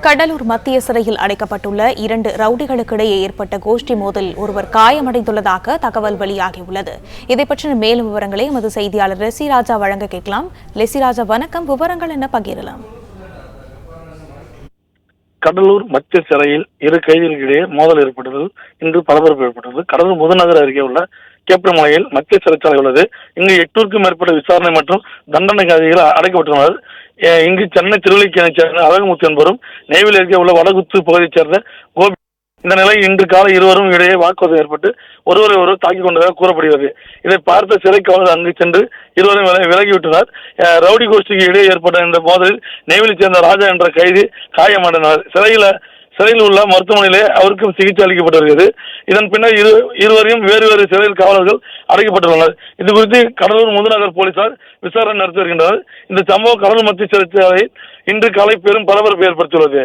கடலூர் மத்திய சிறையில் அடைக்கப்பட்டுள்ள 2 ரவுடிகளுக்கிடையே ஏற்பட்ட கோஷ்டி மோதலில் ஒருவர் காயமடைந்துள்ளதாக தகவல் வெளியாகியுள்ளது. இதை பற்றின மேலும் விவரங்களை எமது செய்தியாளர் லெசிராஜா வழங்க கேட்கலாம். லெசிராஜா, வணக்கம். விவரங்கள் என்ன பகிரலாம்? கடலூர் மத்திய சிறையில் 2 கைதிகளிடையே மோதல் ஏற்பட்டது. இன்று பரபரப்பு ஏற்பட்டது. கடலூர் முதநகர் அருகே உள்ள கேப்டமலையில் மத்திய சிறைச்சாலை உள்ளது. இங்கு 800க்கும் மேற்பட்ட விசாரணை மற்றும் தண்டனை கைதிகள் அடைக்கப்பட்டுள்ளனர். இங்கு சென்னை திருவல்லிக்கேணியைச் சேர்ந்த அழகுமுத்து என்பவரும், நெய்வேலி அருகே உள்ள வடகுத்து பகுதியைச் சேர்ந்த கோபி. இந்த நிலையில் இன்று காலை இருவரும் இடையே வாக்குவாதம் ஏற்பட்டு ஒருவரை ஒருவர் தாக்கிக் கொண்டதாக கூறப்படுகிறது. இதை பார்த்த சிறை காவலர் அங்கு சென்று இருவரும் விலகிவிட்டனர். ரவுடி கோஷ்டிக்கு இடையே ஏற்பட்ட இந்த மோதலில் நெய்வேலி சேர்ந்த ராஜா என்ற கைதி காயமடைந்தார். சிறையில் உள்ள மருத்துவமனையிலே அவருக்கும் சிகிச்சை அளிக்கப்பட்டு வருகிறது. இதன் பின்னர் இருவரையும் வேறு வேறு சிறையில் காவலர்கள் அடைக்கப்பட்டுள்ளனர். இது குறித்து கடலூர் முதநகர் போலீசார் விசாரணை நடத்தி வருகின்றனர். இந்த சம்பவம் கடலூர் மத்திய சிறைச்சாலையில் இன்று காலை பெரும் பரபரப்பு ஏற்படுத்தியுள்ளது.